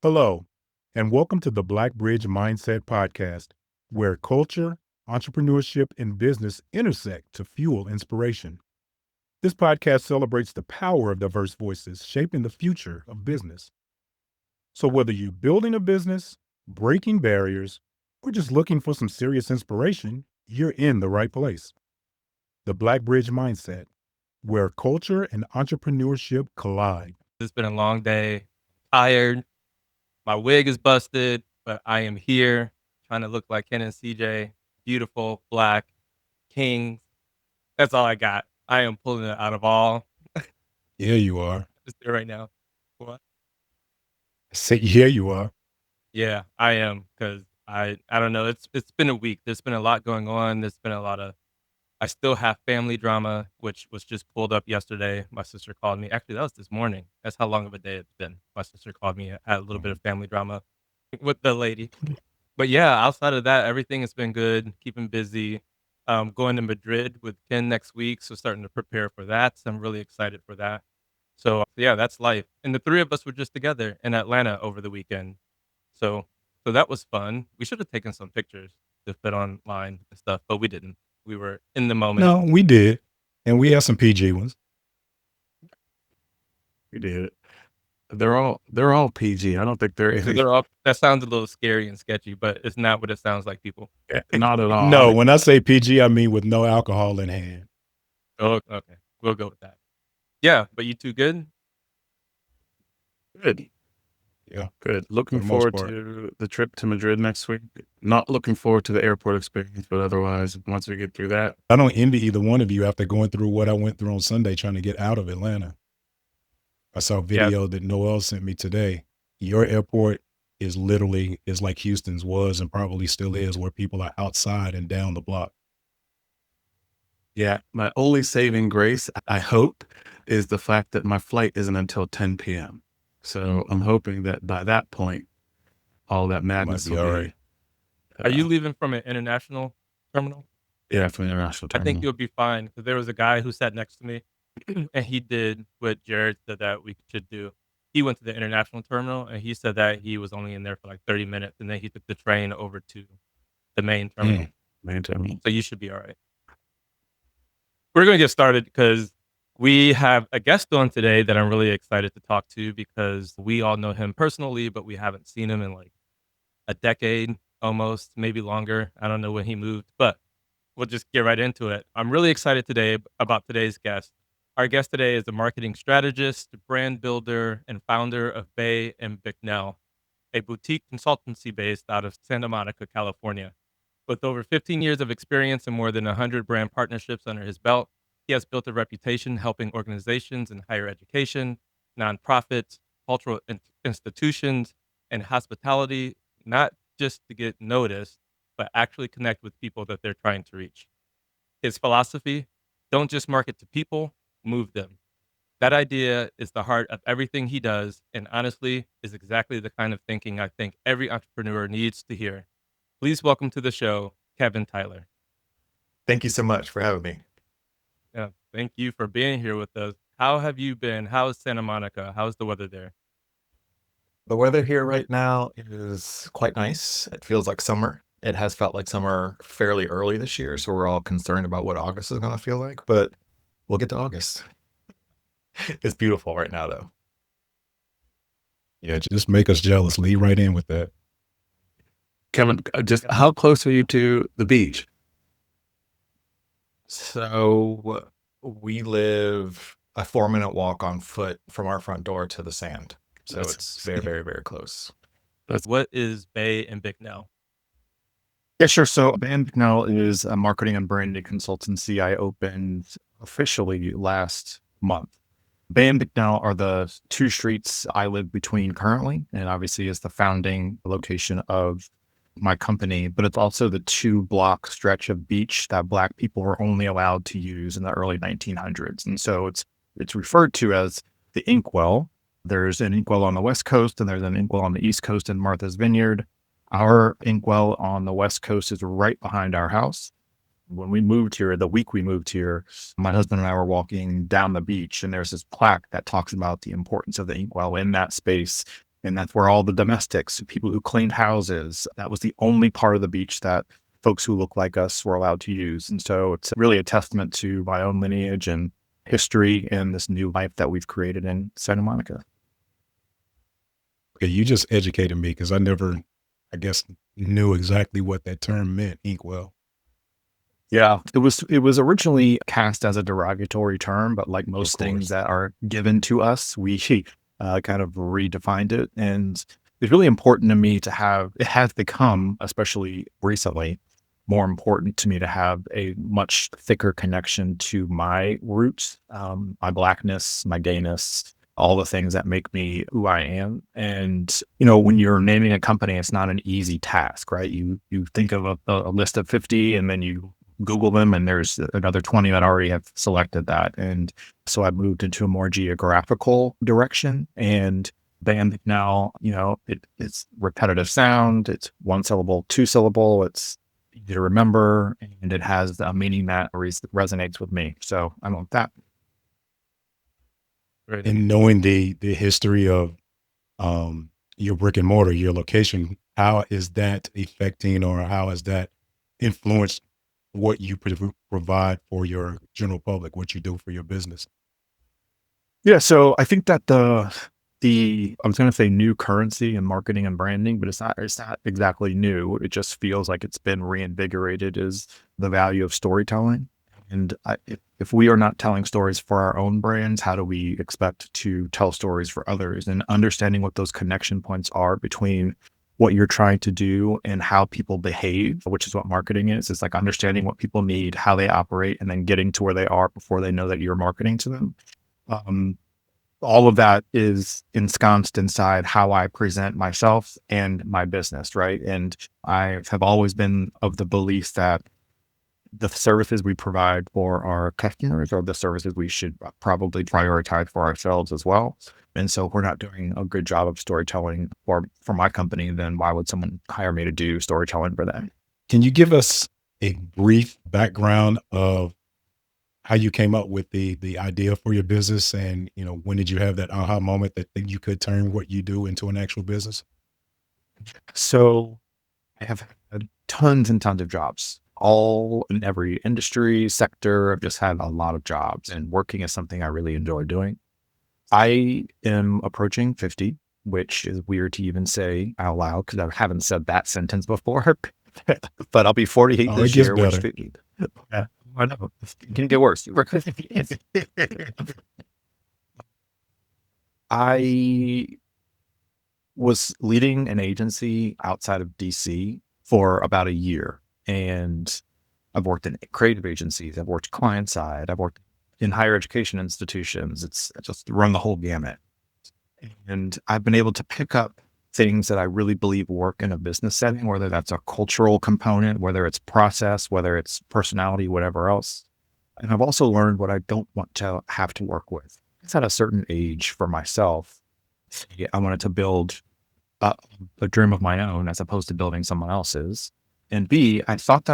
Hello, and welcome to the Blackbridge Mindset Podcast, where culture, entrepreneurship, and business intersect to fuel inspiration. This podcast celebrates the power of diverse voices shaping the future of business. So, whether you're building a business, breaking barriers, or just looking for some serious inspiration, you're in the right place. The Blackbridge Mindset, where culture and entrepreneurship collide. It's been a long day. Tired. My wig is busted, but I am here trying to look like Ken and CJ. Beautiful, black, kings. That's all I got. I am pulling it out of all. Yeah, you are. Just there right now. What? Say, yeah, you are. Yeah, I am because I don't know. It's been a week. There's been a lot going on. There's been a lot of. I still have family drama, which was just pulled up yesterday. My sister called me. Actually, that was this morning. That's how long of a day it's been. My sister called me. Had a little bit of family drama with the lady. But yeah, outside of that, everything has been good, keeping busy. Going to Madrid with Ken next week, so starting to prepare for that. So I'm really excited for that. So yeah, that's life. And the three of us were just together in Atlanta over the weekend. So so that was fun. We should have taken some pictures to put online and stuff, but we didn't. We were in the moment. No, we did. And we have some PG ones. We did. They're all PG. I don't think they're any, They're all, that sounds a little scary and sketchy, but it's not what it sounds like, people. not at all. No, I mean, when I say PG, I mean with no alcohol in hand. Oh, okay. We'll go with that. Yeah, but you two good? good. Yeah. Good. Looking For the most forward part. to the trip to Madrid next week. Not looking forward to the airport experience, but otherwise, once we get through that, I don't envy either one of you after going through what I went through on Sunday trying to get out of Atlanta. I saw a Yeah. video that Noel sent me today. Your airport is like Houston's was and probably still is, where people are outside and down the block. yeah, my only saving grace, I hope, is the fact that my flight isn't until 10 p.m. So I'm hoping that by that point, all that madness be will all be. right. Are you leaving from an international terminal? Yeah, from the international I terminal. think you'll be fine because there was a guy who sat next to me and he did what Jared said that we should do. He went to the international terminal and he said that he was only in there for like 30 minutes and then he took the train over to the main terminal. Main terminal. So you should be all right. We're going to get started because we have a guest on today that I'm really excited to talk to because we all know him personally, but we haven't seen him in like a decade almost, maybe longer. I don't know when he moved, but we'll just get right into it. I'm really excited today about today's guest. Our guest today is a marketing strategist, brand builder, and founder of Bay and Bicknell, a boutique consultancy based out of Santa Monica, California. With over 15 years of experience and more than 100 brand partnerships under his belt, he has built a reputation helping organizations in higher education, nonprofits, cultural institutions, and hospitality, not just to get noticed, but actually connect with people that they're trying to reach. His philosophy: don't just market to people, move them. That idea is the heart of everything he does, and honestly, is exactly the kind of thinking I think every entrepreneur needs to hear. Please welcome to the show, Kevin Tyler. Thank you so much for having me. Yeah, thank you for being here with us. How have you been? How's Santa Monica? How's the weather there? The weather here right now is quite nice. It feels like summer. It has felt like summer fairly early this year, so we're all concerned about what August is going to feel like, but we'll get to August. It's beautiful right now, though. Yeah, just make us jealous. Lead right in with that. Kevin, just how close are you to the beach? So we live a 4-minute walk on foot from our front door to the sand. So it's very, very, very close. What is Bay and Bicknell? Yeah, sure. So Bay and Bicknell is a marketing and branding consultancy I opened officially last month. Bay and Bicknell are the two streets I live between currently, and obviously is the founding location of my company, but it's also the 2-block stretch of beach that Black people were only allowed to use in the early 1900s. And so it's referred to as the Inkwell. There's an Inkwell on the West Coast and there's an Inkwell on the East Coast in Martha's Vineyard. Our Inkwell on the West Coast is right behind our house. When we moved here, the week we moved here, my husband and I were walking down the beach and there's this plaque that talks about the importance of the Inkwell in that space And that's where all the domestics, people who cleaned houses, that was the only part of the beach that folks who look like us were allowed to use. And so it's really a testament to my own lineage and history and this new life that we've created in Santa Monica. Okay, you just educated me because I never, I guess, knew exactly what that term meant, Inkwell. Yeah, it was originally cast as a derogatory term, but like most things that are given to us, we kind of redefined it. And it's really important to me to have, it has become, especially recently, more important to me to have a much thicker connection to my roots, my Blackness, my gayness, all the things that make me who I am. And, when you're naming a company, it's not an easy task, right? You think of a list of 50 and then you Google them and there's another 20 that already have selected that. And so I moved into a more geographical direction, and Bay and Bicknell, it's repetitive sound. It's one syllable, two syllable. It's easy to remember, and it has a meaning that resonates with me. So I want that. Right. And knowing the history of your brick and mortar, your location, how is that affecting, or how has that influenced what you provide for your general public, what you do for your business? Yeah, so I think that I was going to say new currency in marketing and branding, but it's not exactly new. It just feels like it's been reinvigorated, is the value of storytelling. And if we are not telling stories for our own brands, how do we expect to tell stories for others? And understanding what those connection points are between what you're trying to do and how people behave, which is what marketing is. It's like understanding what people need, how they operate, and then getting to where they are before they know that you're marketing to them. All of that is ensconced inside how I present myself and my business, right? And I have always been of the belief that the services we provide for our customers are the services we should probably prioritize for ourselves as well. And so if we're not doing a good job of storytelling for my company, then why would someone hire me to do storytelling for them? Can you give us a brief background of how you came up with the idea for your business, and when did you have that aha moment that you could turn what you do into an actual business? So I have had tons and tons of jobs, all in every industry, sector. I've just had a lot of jobs, and working is something I really enjoy doing. I am approaching 50, which is weird to even say out loud because I haven't said that sentence before, but I'll be 48 this year. Better. Yeah, I know. It can get worse. I was leading an agency outside of DC for about a year, and I've worked in creative agencies. I've worked client side. I've worked in higher education institutions. It's just run the whole gamut. And I've been able to pick up things that I really believe work in a business setting, whether that's a cultural component, whether it's process, whether it's personality, whatever else. And I've also learned what I don't want to have to work with. It's at a certain age for myself. I wanted to build a dream of my own as opposed to building someone else's. And B, I think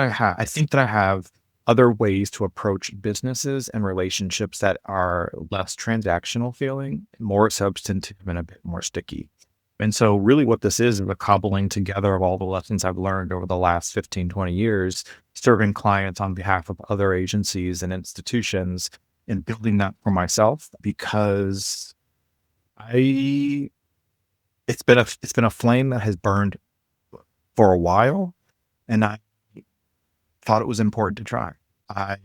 that I have other ways to approach businesses and relationships that are less transactional feeling, more substantive, and a bit more sticky. And so really what this is a cobbling together of all the lessons I've learned over the last 15, 20 years, serving clients on behalf of other agencies and institutions, and building that for myself, because it's been a flame that has burned for a while, and I thought it was important to try. I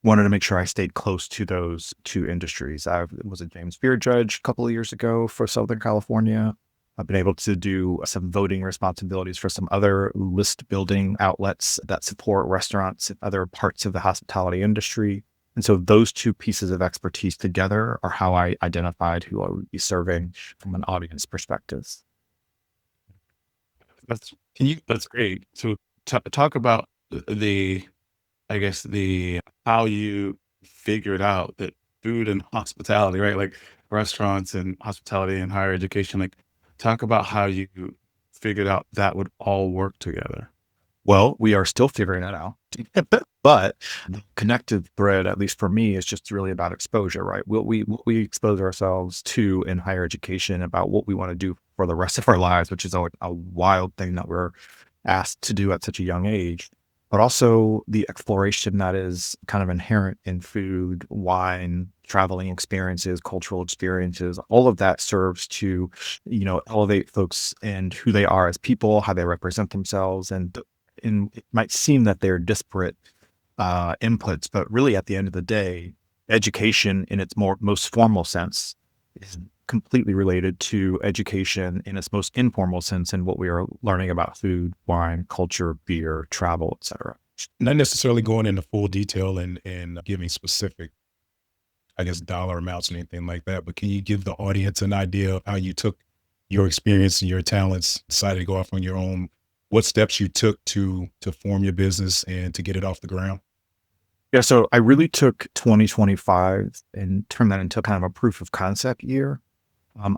wanted to make sure I stayed close to those two industries. I was a James Beard judge a couple of years ago for Southern California. I've been able to do some voting responsibilities for some other list building outlets that support restaurants and other parts of the hospitality industry. And so those two pieces of expertise together are how I identified who I would be serving from an audience perspective. That's great. So talk about how you figured out that food and hospitality, right? Like restaurants and hospitality and higher education, like talk about how you figured out that would all work together. Well, we are still figuring that out, but the connective thread, at least for me, is just really about exposure, right? What we expose ourselves to in higher education, about what we want to do for the rest of our lives, which is a wild thing that we're asked to do at such a young age. But also the exploration that is kind of inherent in food, wine, traveling experiences, cultural experiences, all of that serves to, elevate folks and who they are as people, how they represent themselves. And it might seem that they're disparate inputs, but really at the end of the day, education in its most formal sense is completely related to education in its most informal sense in what we are learning about food, wine, culture, beer, travel, etc. Not necessarily going into full detail and giving specific, I guess, dollar amounts and anything like that, but can you give the audience an idea of how you took your experience and your talents, decided to go off on your own, what steps you took to form your business and to get it off the ground? Yeah, so I really took 2025 and turned that into kind of a proof of concept year.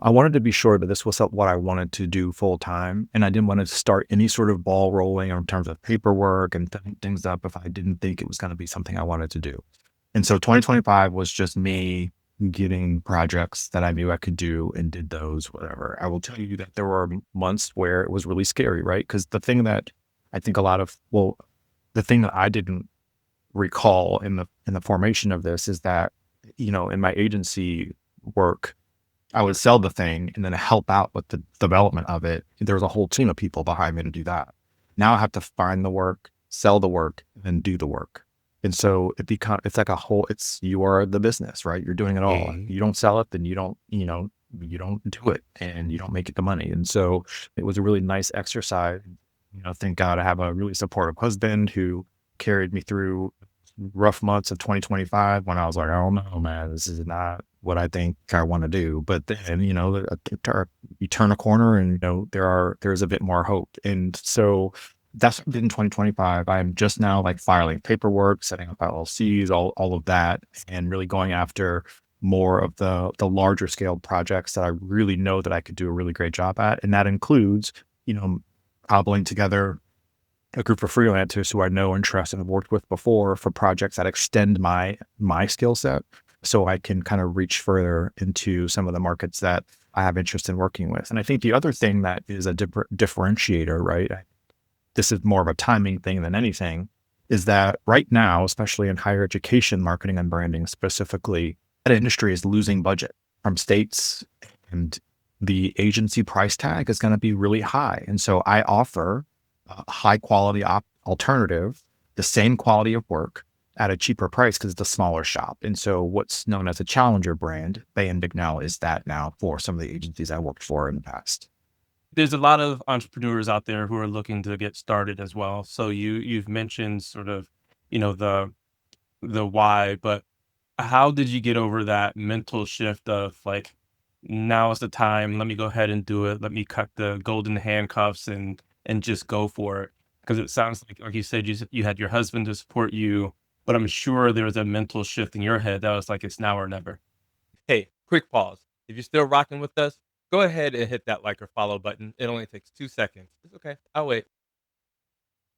I wanted to be sure that this was what I wanted to do full time, and I didn't want to start any sort of ball rolling in terms of paperwork and setting things up if I didn't think it was going to be something I wanted to do. And so 2025 was just me getting projects that I knew I could do and did those, whatever. I will tell you that there were months where it was really scary, right? Because the thing that I think the thing that I didn't recall in the formation of this is that, in my agency work, I would sell the thing and then help out with the development of it. There was a whole team of people behind me to do that. Now I have to find the work, sell the work, and then do the work. And so it's like you are the business, right? You're doing it all. Mhm. You don't sell it, then you don't do it and you don't make it the money. And so it was a really nice exercise. Thank God I have a really supportive husband who carried me through rough months of 2025 when I was like, oh no, man, this is not what I think I want to do. But then, you turn a corner and, there's a bit more hope. And so that's what I did in 2025. I'm just now like filing paperwork, setting up LLCs, all of that, and really going after more of the larger scale projects that I really know that I could do a really great job at. And that includes, cobbling together a group of freelancers who I know and trust and have worked with before for projects that extend my skill set, so I can kind of reach further into some of the markets that I have interest in working with. And I think the other thing that is a differentiator, right? This is more of a timing thing than anything, is that right now, especially in higher education marketing and branding specifically, that industry is losing budget from states, and the agency price tag is going to be really high. And so I offer a high quality alternative, the same quality of work at a cheaper price because it's a smaller shop. And so what's known as a challenger brand, Bay and Bicknell, is that now for some of the agencies I worked for in the past. There's a lot of entrepreneurs out there who are looking to get started as well. So you've mentioned sort of, the why, but how did you get over that mental shift of like, now is the time, let me go ahead and do it. Let me cut the golden handcuffs and just go for it. Because it sounds like you said, you had your husband to support you, but I'm sure there was a mental shift in your head that was like, it's now or never. Hey, quick pause. If you're still rocking with us, go ahead and hit that like or follow button. It only takes 2 seconds. It's okay. I'll wait.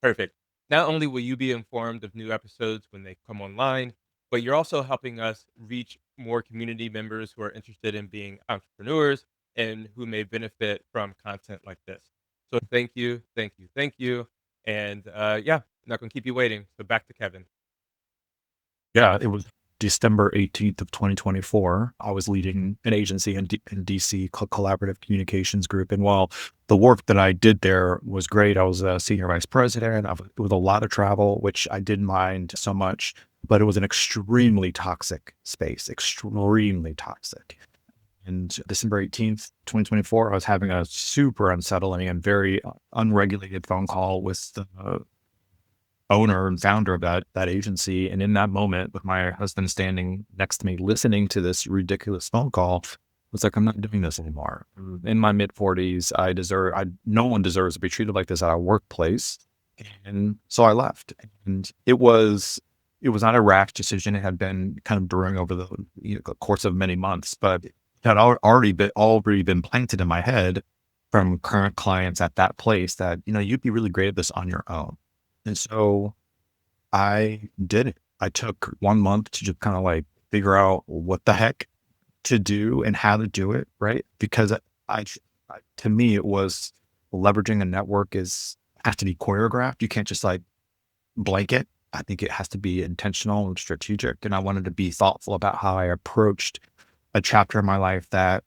Perfect. Not only will you be informed of new episodes when they come online, but you're also helping us reach more community members who are interested in being entrepreneurs and who may benefit from content like this. So thank you, thank you, thank you. And yeah, I'm not going to keep you waiting. So back to Kevin. Yeah, it was December 18th of 2024. I was leading an agency in DC, Collaborative Communications Group. And while the work that I did there was great, I was a senior vice president. It was a lot of travel, which I didn't mind so much, but it was an extremely toxic space, extremely toxic. And December 18th, 2024, I was having a super unsettling and very unregulated phone call with the owner and founder of that agency. And in that moment, with my husband standing next to me, listening to this ridiculous phone call, I was like, I'm not doing this anymore. In my mid 40s, no one deserves to be treated like this at our workplace. And so I left. And it was not a rash decision. It had been kind of brewing over the course of many months, but it had already been planted in my head from current clients at that place that, you'd be really great at this on your own. And so I did it. I took 1 month to just kind of like figure out what the heck to do and how to do it, right? Because To me, it was leveraging a network has to be choreographed. You can't just like blanket. I think it has to be intentional and strategic. And I wanted to be thoughtful about how I approached a chapter in my life that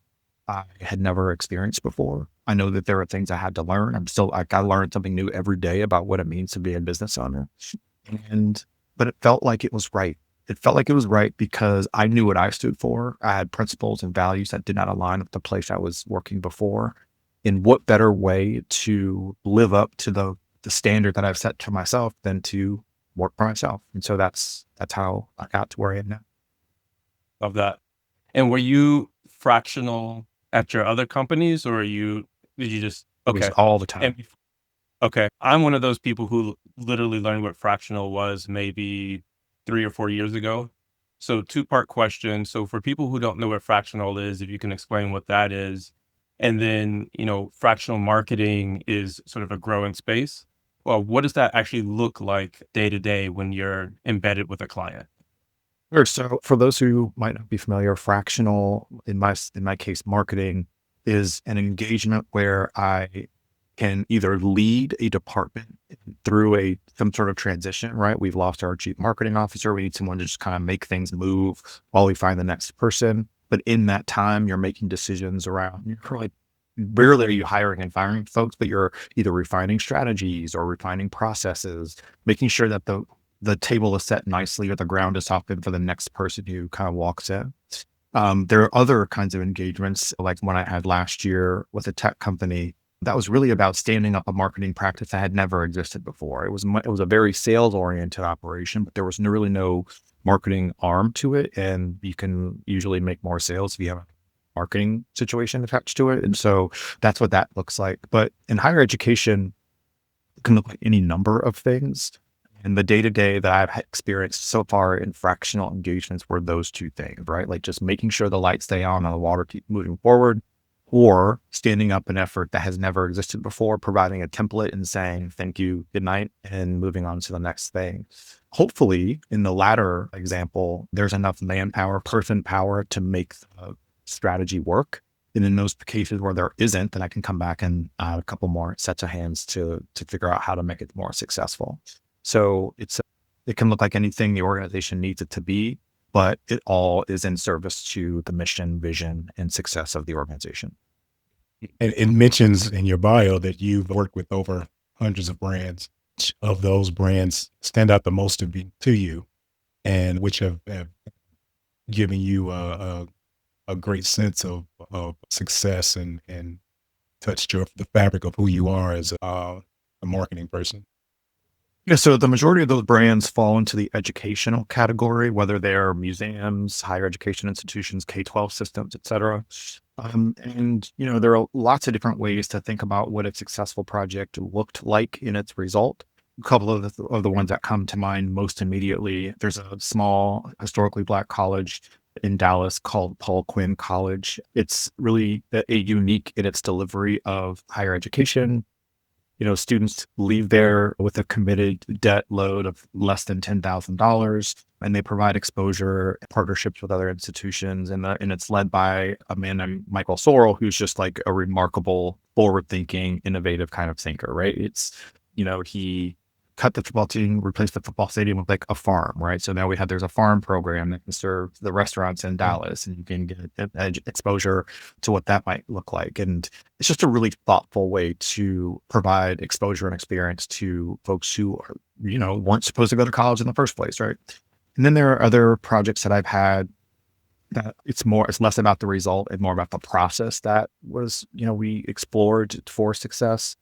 I had never experienced before. I know that there are things I had to learn. I learn something new every day about what it means to be a business owner. But it felt like it was right. It felt like it was right because I knew what I stood for. I had principles and values that did not align with the place I was working before. In what better way to live up to the standard that I've set to myself than to work for myself? And so that's how I got to where I am now. Love that. And were you fractional at your other companies, or did you just, It was okay. all the time. And okay. I'm one of those people who literally learned what fractional was maybe 3 or 4 years ago. So 2-part question. So for people who don't know what fractional is, if you can explain what that is. And then, fractional marketing is sort of a growing space. Well, what does that actually look like day to day when you're embedded with a client? Sure. So for those who might not be familiar, fractional, in my case, marketing is an engagement where I can either lead a department through some sort of transition, right? We've lost our chief marketing officer. We need someone to just kind of make things move while we find the next person. But in that time, you're making decisions around, rarely are you hiring and firing folks, but you're either refining strategies or refining processes, making sure that the table is set nicely or the ground is softened for the next person who kind of walks in. There are other kinds of engagements, like one I had last year with a tech company that was really about standing up a marketing practice that had never existed before. It was a very sales oriented operation, but there was really no marketing arm to it. And you can usually make more sales if you have a marketing situation attached to it. And so that's what that looks like. But in higher education, it can look like any number of things. And the day-to-day that I've experienced so far in fractional engagements were those two things, right? Like just making sure the lights stay on and the water keep moving forward, or standing up an effort that has never existed before, providing a template and saying, thank you, good night, and moving on to the next thing. Hopefully, in the latter example, there's enough manpower, person power to make the strategy work. And in those cases where there isn't, then I can come back and add a couple more sets of hands to figure out how to make it more successful. So it can look like anything the organization needs it to be, but it all is in service to the mission, vision, and success of the organization. And it mentions in your bio that you've worked with over hundreds of brands. Which of those brands stand out the most to you, and which have given you a great sense of success and touched the fabric of who you are as a marketing person? Yeah, so the majority of those brands fall into the educational category, whether they're museums, higher education institutions, K-12 systems, et cetera. There are lots of different ways to think about what a successful project looked like in its result. A couple of the ones that come to mind most immediately, there's a small historically Black college in Dallas called Paul Quinn College. It's really a unique in its delivery of higher education. Students leave there with a committed debt load of less than $10,000, and they provide exposure, partnerships with other institutions. And it's led by a man named Michael Sorrell, who's just like a remarkable, forward-thinking, innovative kind of thinker, right? He cut the football team, replaced the football stadium with like a farm, right? So now there's a farm program that can serve the restaurants in Dallas, and you can get exposure to what that might look like. And it's just a really thoughtful way to provide exposure and experience to folks who are, weren't supposed to go to college in the first place, right? And then there are other projects that I've had that it's less about the result and more about the process that was, we explored for success.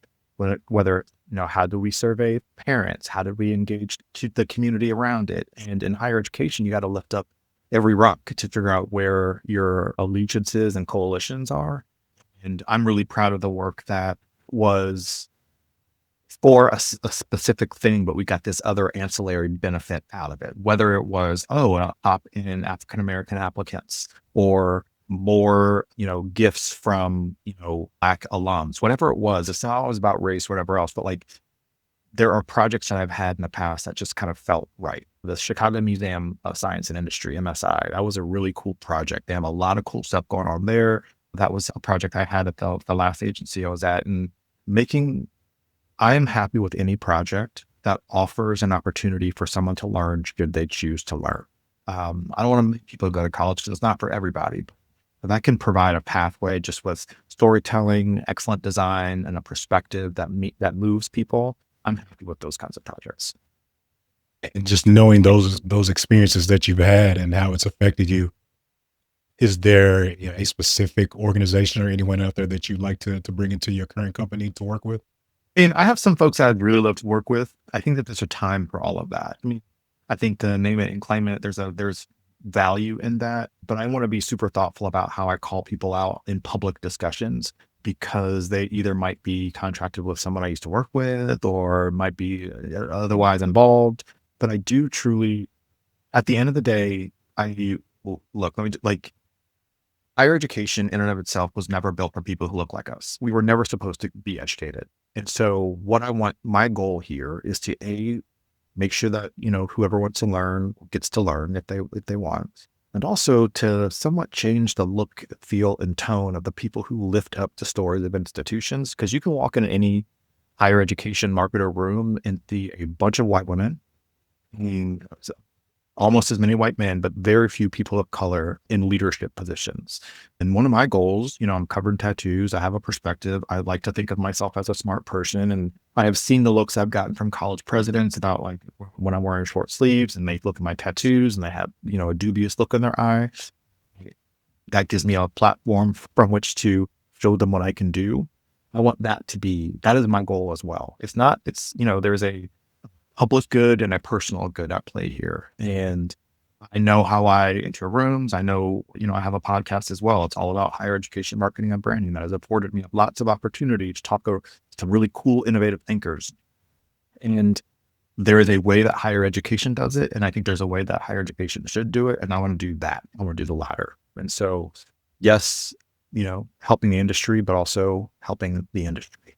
Whether how do we survey parents? How do we engage to the community around it? And in higher education, you got to lift up every rock to figure out where your allegiances and coalitions are. And I'm really proud of the work that was for a specific thing, but we got this other ancillary benefit out of it, whether it was, opt-in African-American applicants, or more, gifts from, Black alums, whatever it was. It's not always about race, whatever else, but like there are projects that I've had in the past that just kind of felt right. The Chicago Museum of Science and Industry, MSI, that was a really cool project. They have a lot of cool stuff going on there. That was a project I had at the last agency I was at, and I am happy with any project that offers an opportunity for someone to learn should they choose to learn. I don't want to make people go to college because it's not for everybody, but that can provide a pathway just with storytelling, excellent design, and a perspective that moves people. I'm happy with those kinds of projects. And just knowing those experiences that you've had and how it's affected you, is there a specific organization or anyone out there that you'd like to bring into your current company to work with? And I have some folks I'd really love to work with. I think that there's a time for all of that. I mean, I think the name it and claim it, there's value in that, but I want to be super thoughtful about how I call people out in public discussions, because they either might be contracted with someone I used to work with or might be otherwise involved. But I do truly, at the end of the day, look, higher education in and of itself was never built for people who look like us. We were never supposed to be educated. And so my goal here is to make sure that, whoever wants to learn gets to learn if they want. And also to somewhat change the look, feel, and tone of the people who lift up the stories of institutions. Because you can walk in any higher education marketer room and see a bunch of white women, almost as many white men, but very few people of color in leadership positions. And one of my goals, I'm covered in tattoos. I have a perspective. I like to think of myself as a smart person. And I have seen the looks I've gotten from college presidents about like when I'm wearing short sleeves and they look at my tattoos and they have, a dubious look in their eye. That gives me a platform from which to show them what I can do. I want that is my goal as well. There's a public good and a personal good at play here. And I know how I enter rooms. I know, I have a podcast as well. It's all about higher education, marketing, and branding. That has afforded me lots of opportunity to talk to some really cool, innovative thinkers. And there is a way that higher education does it. And I think there's a way that higher education should do it. And I want to do that. I want to do the latter. And so, yes, helping the industry, but also helping the industry.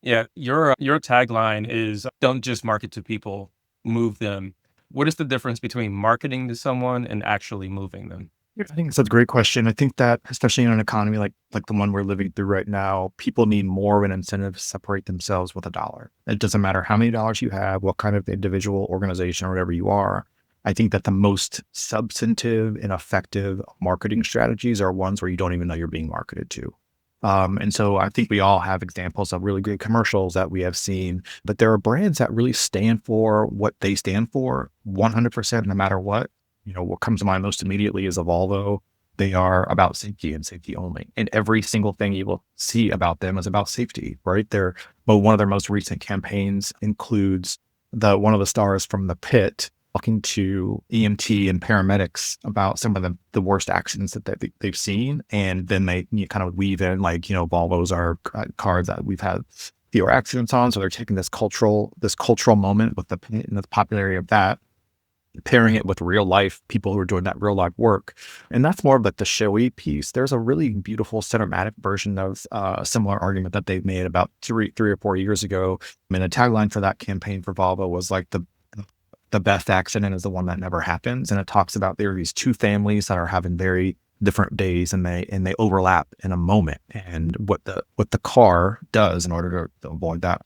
Yeah, your tagline is don't just market to people, move them. What is the difference between marketing to someone and actually moving them? I think that's a great question. I think that especially in an economy like the one we're living through right now, people need more of an incentive to separate themselves with a dollar. It doesn't matter how many dollars you have, what kind of individual, organization, or whatever you are. I think that the most substantive and effective marketing strategies are ones where you don't even know you're being marketed to. And so I think we all have examples of really great commercials that we have seen, but there are brands that really stand for what they stand for 100%, no matter what. What comes to mind most immediately is a Volvo. They are about safety and safety only. And every single thing you will see about them is about safety, right? But one of their most recent campaigns includes one of the stars from The Pit talking to EMT and paramedics about some of the worst accidents that they've seen. And then they kind of weave in Volvos are cars that we've had fewer accidents on. So they're taking this cultural moment with the Pit and the popularity of that, pairing it with real life people who are doing that real life work. And that's more of like the showy piece. There's a really beautiful cinematic version of a similar argument that they've made about three or 4 years ago. I mean, the tagline for that campaign for Volvo was like the best accident is the one that never happens. And it talks about there are these two families that are having very different days and they overlap in a moment, and what the car does in order to avoid that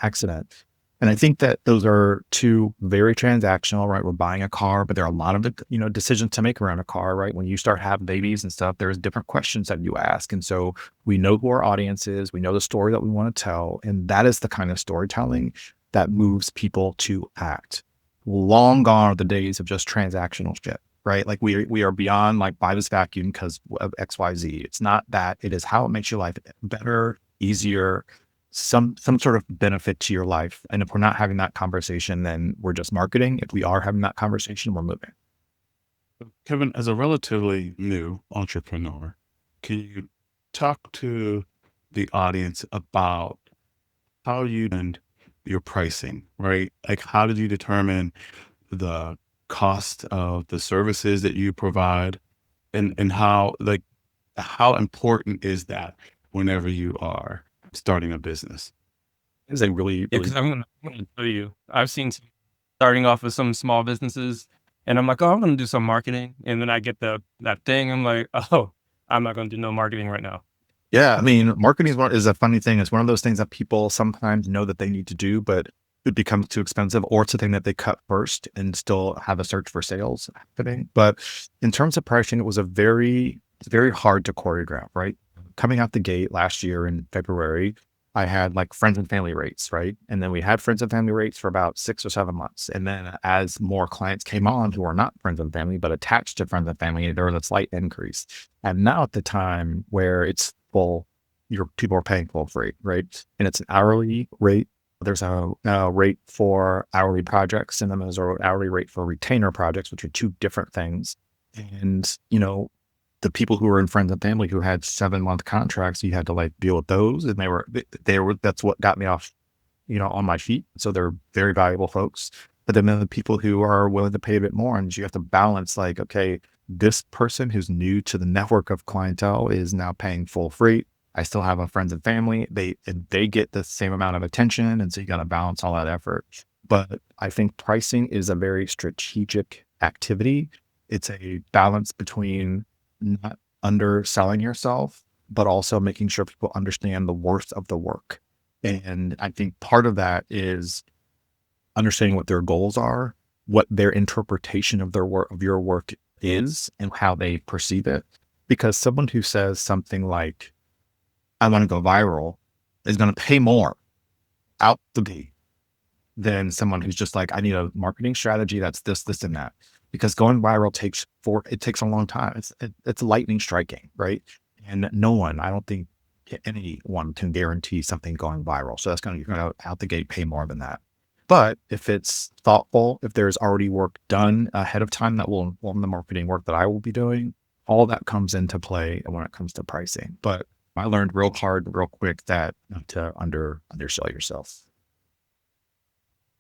accident. And I think that those are two very transactional, right? We're buying a car, but there are a lot of, decisions to make around a car, right? When you start having babies and stuff, there's different questions that you ask. And so we know who our audience is, we know the story that we want to tell. And that is the kind of storytelling that moves people to act. Long gone are the days of just transactional shit, right? Like we are beyond like buy this vacuum because of XYZ. It's not that. It is how it makes your life better, easier, some sort of benefit to your life. And if we're not having that conversation, then we're just marketing. If we are having that conversation, we're moving. Kevin, as a relatively new entrepreneur, can you talk to the audience about how you and your pricing, right? Like, how did you determine the cost of the services that you provide, and how important is that whenever you are starting a business? It's a really, Because I'm gonna tell you, I've seen starting off with some small businesses, and I'm like, oh, I'm gonna do some marketing, and then I get that thing. I'm like, oh, I'm not going to do no marketing right now. Yeah, I mean, marketing is a funny thing. It's one of those things that people sometimes know that they need to do, but it becomes too expensive, or it's a thing that they cut first and still have a search for sales happening. But in terms of pricing, it's very hard to choreograph, right? Coming out the gate last year in February, I had like friends and family rates, right? And then we had friends and family rates for about 6 or 7 months. And then as more clients came on who are not friends and family, but attached to friends and family, there was a slight increase. And now at the time where it's full, your people are paying full freight, right? And it's an hourly rate. There's a rate for hourly projects, and then there's an hourly rate for retainer projects, which are two different things. And, the people who were in friends and family who had 7-month contracts, you had to like deal with those. And they were, that's what got me off, on my feet. So they're very valuable folks. But then the people who are willing to pay a bit more, and you have to balance like, okay, this person who's new to the network of clientele is now paying full freight. I still have a friends and family. They get the same amount of attention. And so you got to balance all that effort. But I think pricing is a very strategic activity. It's a balance between not underselling yourself, but also making sure people understand the worth of the work. And I think part of that is understanding what their goals are, what their interpretation of your work is, and how they perceive it. Because someone who says something like, I want to go viral, is going to pay more out the gate than someone who's just like, I need a marketing strategy that's this, and that. Because going viral takes a long time. It's lightning striking, right? And I don't think anyone can guarantee something going viral. So you're going to out the gate pay more than that. But if it's thoughtful, if there's already work done ahead of time that will inform the marketing work that I will be doing, all that comes into play when it comes to pricing. But I learned real quick that not to undersell yourself.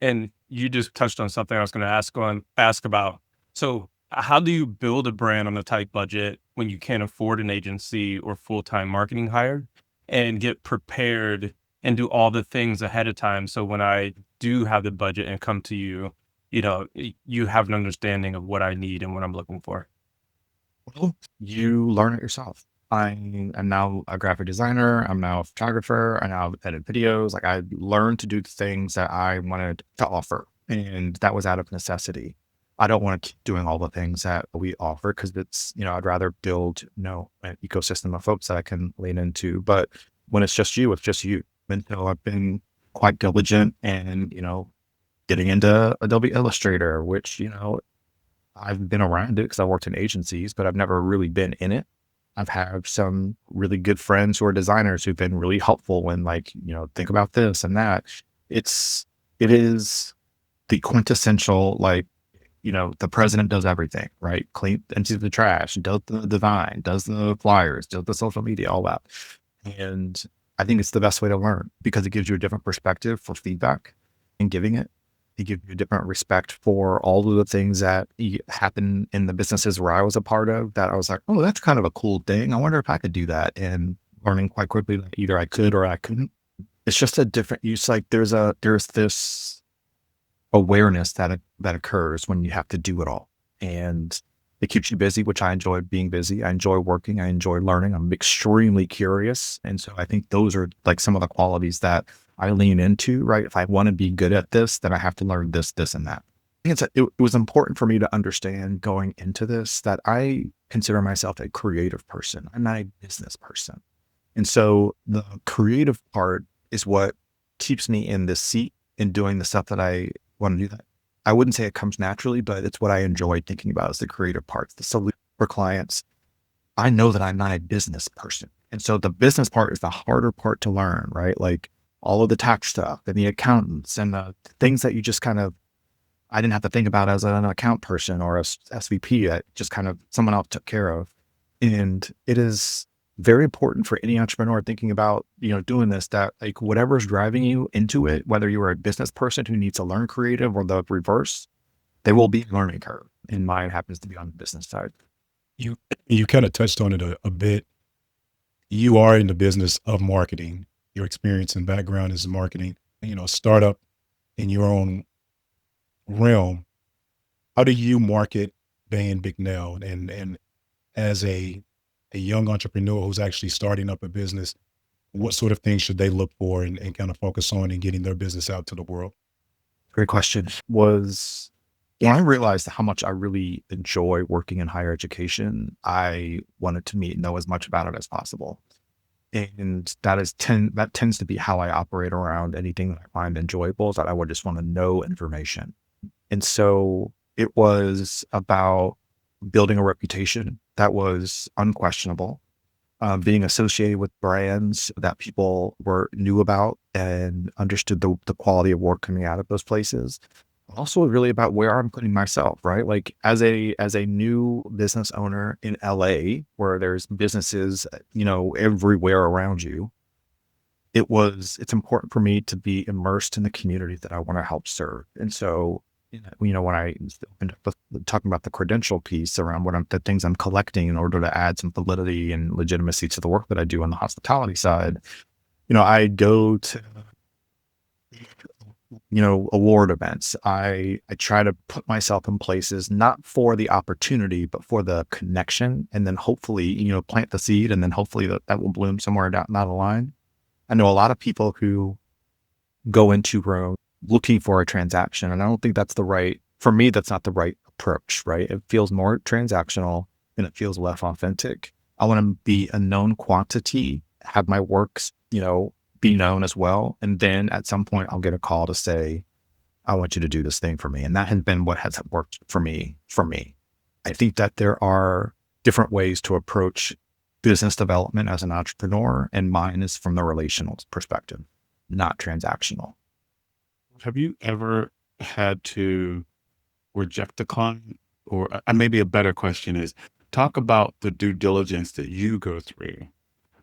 And you just touched on something I was going to ask about. So how do you build a brand on a tight budget when you can't afford an agency or full-time marketing hire, and get prepared and do all the things ahead of time? So when I do have the budget and come to you, you have an understanding of what I need and what I'm looking for. Well, you learn it yourself. I am now a graphic designer. I'm now a photographer. I now edit videos. Like, I learned to do the things that I wanted to offer, and that was out of necessity. I don't want to keep doing all the things that we offer because it's, I'd rather build, an ecosystem of folks that I can lean into. But when it's just you, it's just you. And so I've been quite diligent and, getting into Adobe Illustrator, which, I've been around it because I worked in agencies, but I've never really been in it. I've had some really good friends who are designers who've been really helpful when think about this and that. It is the quintessential, the president does everything, right? Clean, empties the trash, does the design, does the flyers, does the social media, all that. And I think it's the best way to learn because it gives you a different perspective for feedback and giving it. It gives you a different respect for all of the things that happen in the businesses where I was a part of that I was like, oh, that's kind of a cool thing. I wonder if I could do that. And learning quite quickly that either I could or I couldn't. It's just a different use. Like there's this awareness that occurs when you have to do it all. And it keeps you busy, which I enjoy being busy. I enjoy working. I enjoy learning. I'm extremely curious. And so I think those are like some of the qualities that I lean into, right? If I want to be good at this, then I have to learn this, and that. I think it was important for me to understand going into this that I consider myself a creative person. I'm not a business person. And so the creative part is what keeps me in this seat and doing the stuff that I want to do. That I wouldn't say it comes naturally, but it's what I enjoy thinking about is the creative parts, the solution for clients. I know that I'm not a business person. And so the business part is the harder part to learn, right? Like all of the tax stuff and the accountants and the things that you just kind of, I didn't have to think about as an account person or a SVP that just kind of someone else took care of. And it is very important for any entrepreneur thinking about, doing this, that like whatever's driving you into it, whether you are a business person who needs to learn creative or the reverse, there will be a learning curve. And mine happens to be on the business side. You kind of touched on it a bit. You are in the business of marketing. Your experience and background is marketing, startup in your own realm. How do you market Bay and Bicknell and as a a young entrepreneur who's actually starting up a business, what sort of things should they look for and kind of focus on in getting their business out to the world? Great question. Was when I realized how much I really enjoy working in higher education, I wanted to know as much about it as possible. And that tends to be how I operate around anything that I find enjoyable, is that I would just want to know information. And so it was about building a reputation that was unquestionable, being associated with brands that people knew about and understood the quality of work coming out of those places. Also really about where I'm putting myself, right? Like as a new business owner in LA, where there's businesses, everywhere around you, it's important for me to be immersed in the community that I want to help serve. And so, when I opened up talking about the credential piece around the things I'm collecting in order to add some validity and legitimacy to the work that I do on the hospitality side, I go to award events. I try to put myself in places not for the opportunity, but for the connection, and then hopefully, plant the seed, and then hopefully that will bloom somewhere down the line. I know a lot of people who go into Rome looking for a transaction, and I don't think for me, that's not the right approach, right? It feels more transactional and it feels less authentic. I want to be a known quantity, have my works, be known as well. And then at some point I'll get a call to say, I want you to do this thing for me. And that has been what has worked for me. I think that there are different ways to approach business development as an entrepreneur, and mine is from the relational perspective, not transactional. Have you ever had to reject a client? Or maybe a better question is, talk about the due diligence that you go through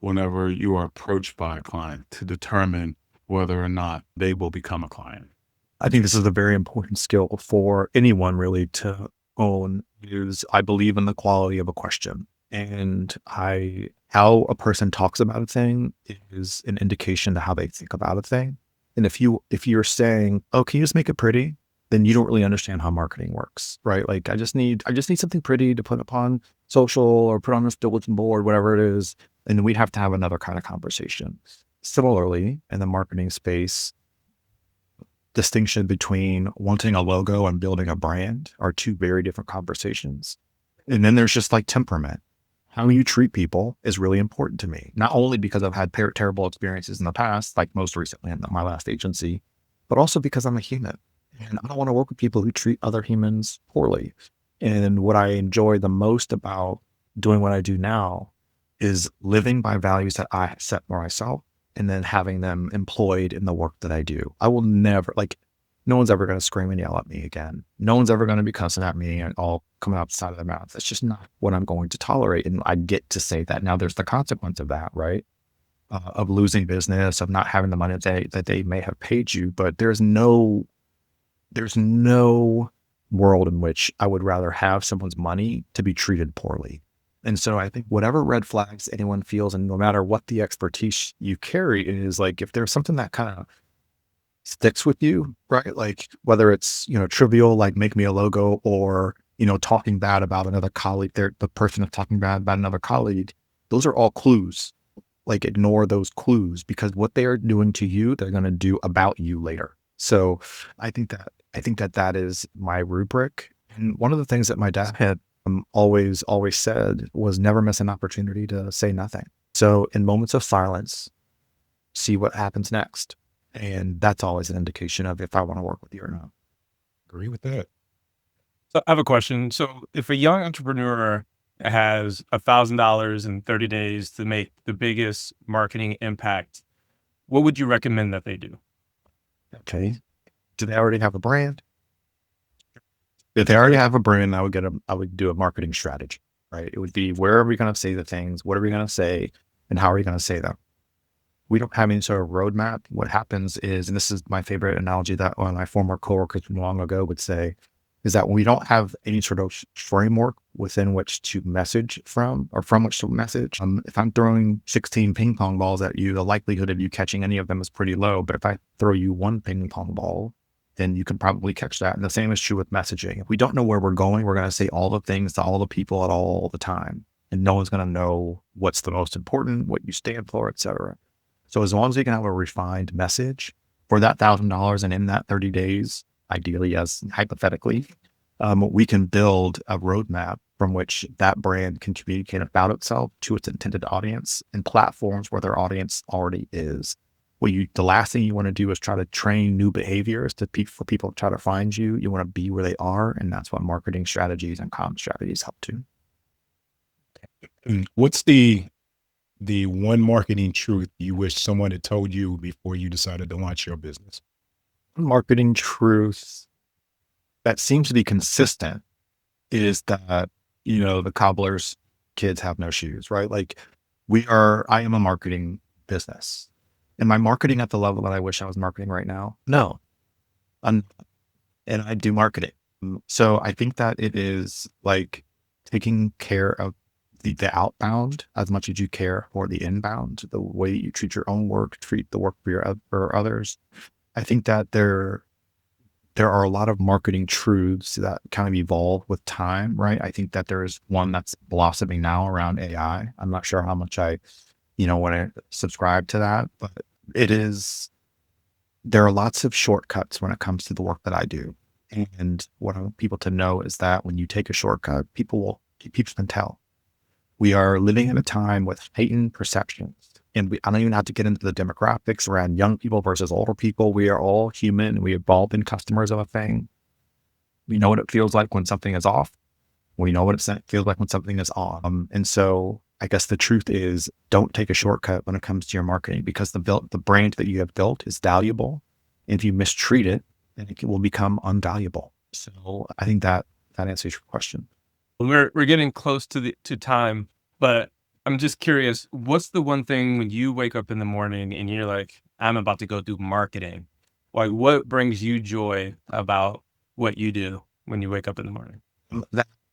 whenever you are approached by a client to determine whether or not they will become a client. I think this is a very important skill for anyone really to own, is I believe in the quality of a question. And how a person talks about a thing is an indication to how they think about a thing. And if you're saying, oh, can you just make it pretty? Then you don't really understand how marketing works, right? Like I just need something pretty to put up on social or put on this bulletin board, whatever it is. And we'd have to have another kind of conversation. Similarly, in the marketing space, distinction between wanting a logo and building a brand are two very different conversations. And then there's just like temperament. How you treat people is really important to me, not only because I've had terrible experiences in the past, like most recently in my last agency, but also because I'm a human and I don't want to work with people who treat other humans poorly. And what I enjoy the most about doing what I do now is living by values that I set for myself and then having them employed in the work that I do. I will never, no one's ever going to scream and yell at me again. No one's ever going to be cussing at me and all coming out the side of their mouth. That's just not what I'm going to tolerate. And I get to say that. Now there's the consequence of that, right? Of losing business, of not having the money that they may have paid you. But there's no world in which I would rather have someone's money to be treated poorly. And so I think whatever red flags anyone feels, and no matter what the expertise you carry, is like, if there's something that kind of sticks with you, right? Like whether it's, trivial, like make me a logo, or, talking bad about another colleague, the person is talking bad about another colleague, those are all clues. Like ignore those clues, because what they are doing to you, they're going to do about you later. So I think that is my rubric. And one of the things that my dad had always said was never miss an opportunity to say nothing. So in moments of silence, see what happens next. And that's always an indication of if I want to work with you or not. Agree with that. So I have a question. So if a young entrepreneur has $1,000 in 30 days to make the biggest marketing impact, what would you recommend that they do? Okay. Do they already have a brand? If they already have a brand, I would do a marketing strategy, right? It would be, where are we going to say the things? What are we going to say? And how are we going to say them? We don't have any sort of roadmap. What happens is, and this is my favorite analogy that one of my former coworkers from long ago would say, is that when we don't have any sort of framework within which to message from, or from which to message, if I'm throwing 16 ping pong balls at you, the likelihood of you catching any of them is pretty low. But if I throw you one ping pong ball, then you can probably catch that. And the same is true with messaging. If we don't know where we're going, we're going to say all the things to all the people at all the time. and no one's going to know what's the most important, what you stand for, et cetera. So as long as we can have a refined message for that $1,000 and in that 30 days, ideally as hypothetically, we can build a roadmap from which that brand can communicate about itself to its intended audience and platforms where their audience already is. The last thing you want to do is try to train new behaviors for people to try to find you. You want to be where they are. And that's what marketing strategies and comm strategies help to. What's the one marketing truth you wish someone had told you before you decided to launch your business? Marketing truth that seems to be consistent is that, the cobbler's kids have no shoes, right? Like I am a marketing business. Am I marketing at the level that I wish I was marketing right now? No. And I do marketing. So I think that it is like taking care of the outbound as much as you care for the inbound, the way you treat your own work, treat the work for others. I think that there are a lot of marketing truths that kind of evolve with time, right? I think that there is one that's blossoming now around AI. I'm not sure how much I want to subscribe to that, but there are lots of shortcuts when it comes to the work that I do. And what I want people to know is that when you take a shortcut, people can tell. We are living in a time with heightened perceptions. And I don't even have to get into the demographics around young people versus older people. We are all human. We have all been customers of a thing. We know what it feels like when something is off. We know what it feels like when something is on. And so I guess the truth is, don't take a shortcut when it comes to your marketing, because the brand that you have built is valuable. And if you mistreat it, then it will become unvaluable. So I think that answers your question. We're getting close to time, but I'm just curious, what's the one thing when you wake up in the morning and you're like, I'm about to go do marketing? Like, what brings you joy about what you do when you wake up in the morning?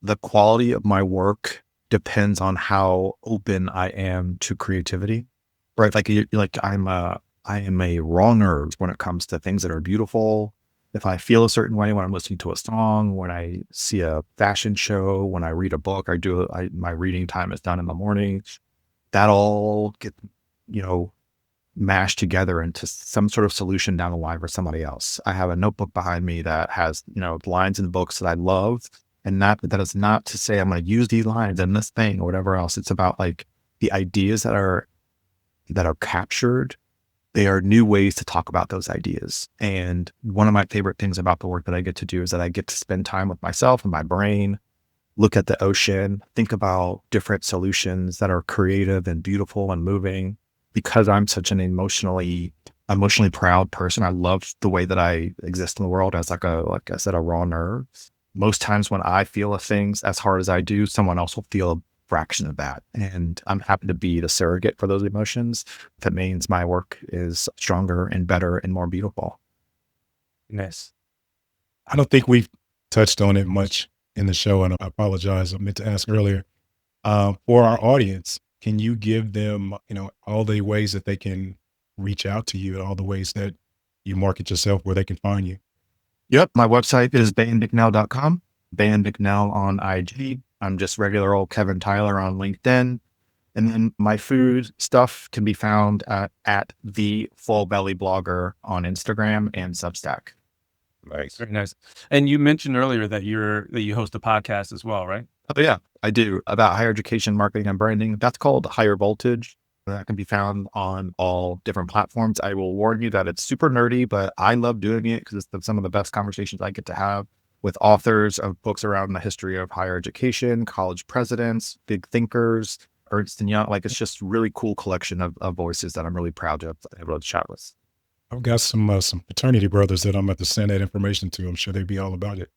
The quality of my work depends on how open I am to creativity, right? Like I am a raw nerd when it comes to things that are beautiful. If I feel a certain way when I'm listening to a song, when I see a fashion show, when I read a book, my reading time is done in the morning. That all get, mashed together into some sort of solution down the line for somebody else. I have a notebook behind me that has, lines in books that I love. And that is not to say I'm going to use these lines in this thing or whatever else. It's about like the ideas that are captured. They are new ways to talk about those ideas. And one of my favorite things about the work that I get to do is that I get to spend time with myself and my brain, look at the ocean, think about different solutions that are creative and beautiful and moving. Because I'm such an emotionally proud person, I love the way that I exist in the world as like I said, a raw nerve. Most times when I feel things as hard as I do, someone else will feel a fraction of that. And I'm happy to be the surrogate for those emotions. That means my work is stronger and better and more beautiful. Nice. I don't think we've touched on it much in the show, and I apologize. I meant to ask earlier. For our audience, can you give them, all the ways that they can reach out to you, all the ways that you market yourself, where they can find you? Yep. My website is bayandbicknell.com, Bay and Bicknell on IG. I'm just regular old Kevin Tyler on LinkedIn. And then my food stuff can be found at the Full Belly Blogger on Instagram and Substack. Nice. Very nice. And you mentioned earlier that you host a podcast as well, right? Oh yeah, I do, about higher education, marketing, and branding. That's called Higher Voltage. That can be found on all different platforms. I will warn you that it's super nerdy, but I love doing it because it's some of the best conversations I get to have with authors of books around the history of higher education, college presidents, big thinkers, Ernst & Young. Like, it's just really cool collection of voices that I'm really proud to be able to chat with. I've got some fraternity brothers that I'm about to send that information to. I'm sure they'd be all about it.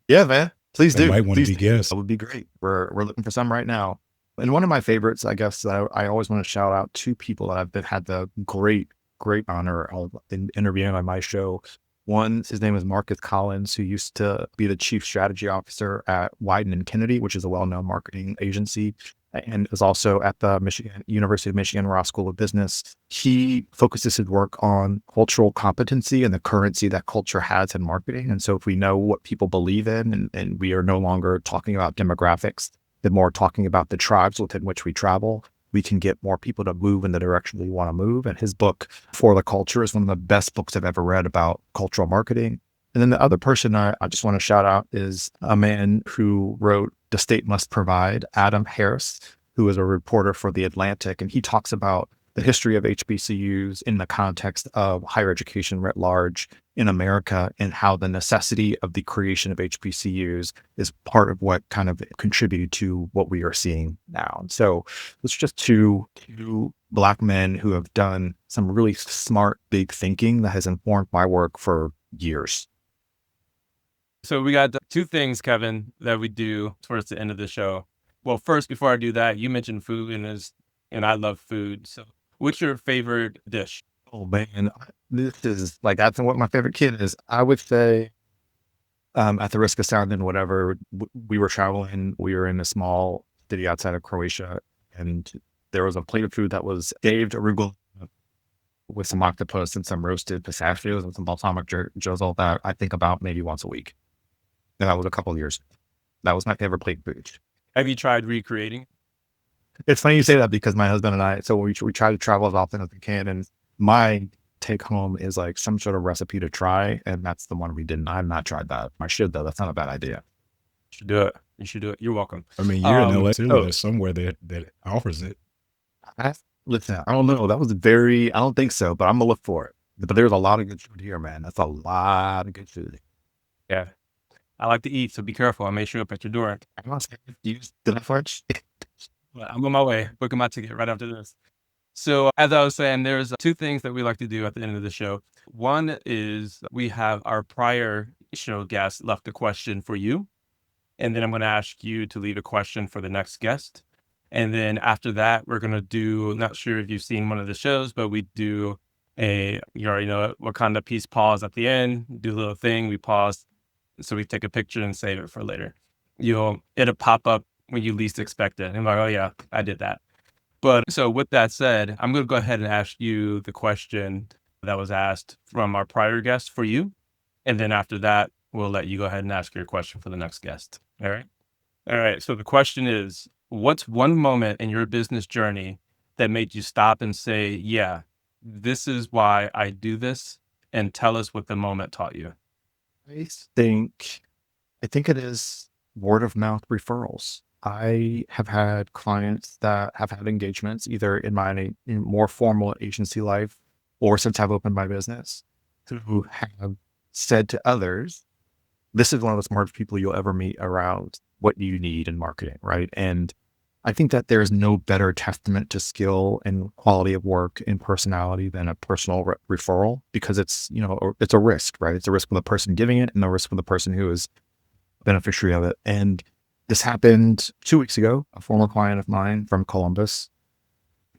Yeah, man. Please They do. might want to Please be do. guests. That would be great. We're looking for some right now. And one of my favorites, I guess, that I always want to shout out to people that I've had the great honor of interviewing on my show. One, his name is Marcus Collins, who used to be the chief strategy officer at Wieden & Kennedy, which is a well-known marketing agency, and is also at the University of Michigan Ross School of Business. He focuses his work on cultural competency and the currency that culture has in marketing. And so if we know what people believe in, and we are no longer talking about demographics, the more talking about the tribes within which we travel, we can get more people to move in the direction we want to move. And his book, For the Culture, is one of the best books I've ever read about cultural marketing. And then the other person I just want to shout out is a man who wrote The State Must Provide, Adam Harris, who is a reporter for The Atlantic. And he talks about the history of HBCUs in the context of higher education writ large in America, and how the necessity of the creation of HBCUs is part of what kind of contributed to what we are seeing now. And so it's just two Black men who have done some really smart, big thinking that has informed my work for years. So we got two things, Kevin, that we do towards the end of the show. Well, first, before I do that, you mentioned food, and I love food. So what's your favorite dish? Oh man, this is like, that's what my favorite kid is. I would say, at the risk of sounding whatever, we were traveling. We were in a small city outside of Croatia, and there was a plate of food that was shaved arugula with some octopus and some roasted pistachios and some balsamic drizzle that I think about maybe once a week. And that was a couple of years. That was my favorite plate of food. Have you tried recreating? It's funny you say that, because my husband and I, so we try to travel as often as we can, and my take home is like some sort of recipe to try, and that's the one we didn't. I've not tried that. I should though. That's not a bad idea. You should do it. You should do it. You're welcome. I mean, you're in LA too. There's somewhere that offers it. Listen, I don't know. That was I don't think so, but I'm gonna look for it. But there's a lot of good food here, man. That's a lot of good food. Yeah. I like to eat, so be careful. I may show up at your door. Did I fudge? I'm on my way, booking my ticket right after this. So as I was saying, there's two things that we like to do at the end of the show. One is we have our prior show guest left a question for you. And then I'm going to ask you to leave a question for the next guest. And then after that, we're going to do, not sure if you've seen one of the shows, but we do you already know it, Wakanda Peace pause at the end, do a little thing, we pause. So we take a picture and save it for later. It'll pop up when you least expect it. And I'm like, oh yeah, I did that. But so with that said, I'm going to go ahead and ask you the question that was asked from our prior guest for you. And then after that, we'll let you go ahead and ask your question for the next guest. All right. All right. So the question is, what's one moment in your business journey that made you stop and say, yeah, this is why I do this, and tell us what the moment taught you? I think it is word of mouth referrals. I have had clients that have had engagements either in my more formal agency life or since I've opened my business, who have said to others, this is one of the smartest people you'll ever meet around what you need in marketing, right? And I think that there's no better testament to skill and quality of work and personality than a personal referral, because it's a risk, right? It's a risk for the person giving it and a risk for the person who is beneficiary of it. And this happened 2 weeks ago. A former client of mine from Columbus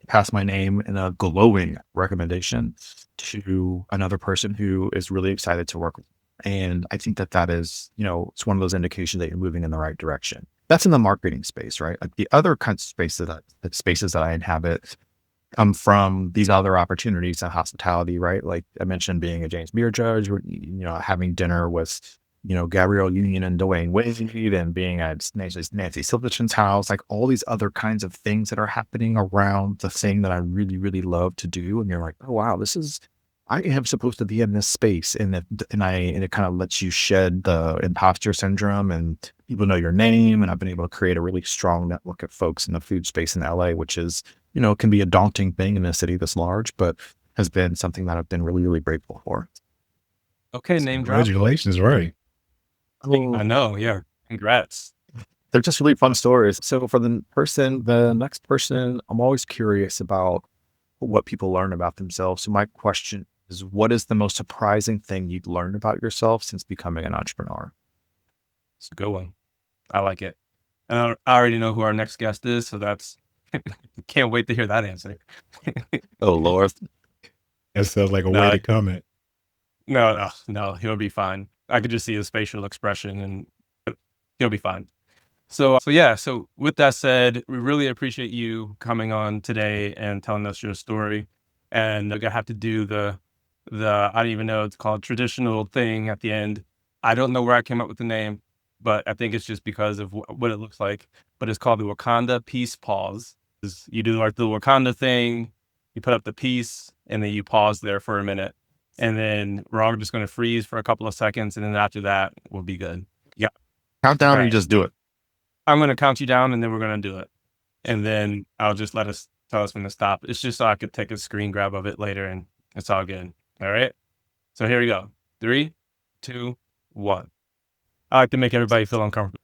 passed my name in a glowing recommendation to another person who is really excited to work with. And I think that is, it's one of those indications that you're moving in the right direction. That's in the marketing space, right? Like the other kinds of spaces that I inhabit come from these other opportunities in hospitality, right? Like I mentioned, being a James Beard judge, or, having dinner with, Gabrielle Union and Dwayne Wade, and being at Nancy Silverton's house, like all these other kinds of things that are happening around the thing that I really, really love to do. And you're like, oh, wow, I am supposed to be in this space. And it kind of lets you shed the imposter syndrome, and people know your name. And I've been able to create a really strong network of folks in the food space in LA, which is, can be a daunting thing in a city this large, but has been something that I've been really, really grateful for. Okay. Name drop. Congratulations, right? I know. Yeah. Congrats. They're just really fun stories. So for the next person, I'm always curious about what people learn about themselves. So my question is, what is the most surprising thing you've learned about yourself since becoming an entrepreneur? It's a good one. I like it. And I already know who our next guest is, so that's can't wait to hear that answer. Oh Lord. That sounds like a way to comment. No, he'll be fine. I could just see his facial expression, and he'll be fine. So with that said, we really appreciate you coming on today and telling us your story. And I have to do the I don't even know, it's called traditional thing at the end. I don't know where I came up with the name. but I think it's just because of what it looks like. But it's called the Wakanda Peace Pause. You do like the Wakanda thing, you put up the piece, and then you pause there for a minute. And then we're all just going to freeze for a couple of seconds. And then after that, we'll be good. Yeah. Count down, or you Right. just do it. I'm going to count you down, and then we're going to do it. And then I'll just tell us when to stop. It's just so I could take a screen grab of it later, and it's all good. All right. So here we go. 3, 2, 1. I like to make everybody feel uncomfortable.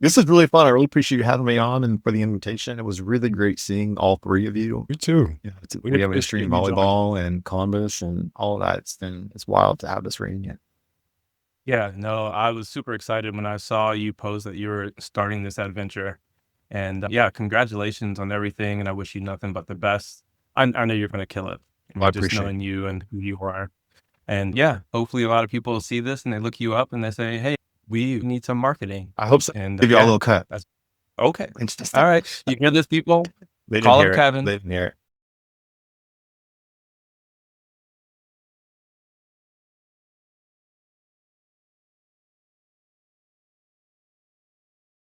This is really fun. I really appreciate you having me on and for the invitation. It was really great seeing all three of you. You too. Yeah, We we have appreciate history in you joining. volleyball and Columbus and all of that. It's wild to have this reunion. Yeah, no, I was super excited when I saw you post that you were starting this adventure. And yeah, congratulations on everything. And I wish you nothing but the best. I know you're going to kill it. Well, I Just appreciate knowing you and who you are. And yeah, hopefully a lot of people will see this and they look you up and they say, hey, we need some marketing. I hope so. And Give you all a yeah, little cut. okay. It's just All right. You hear this, people? They didn't Call hear up it. Kevin. They didn't hear it.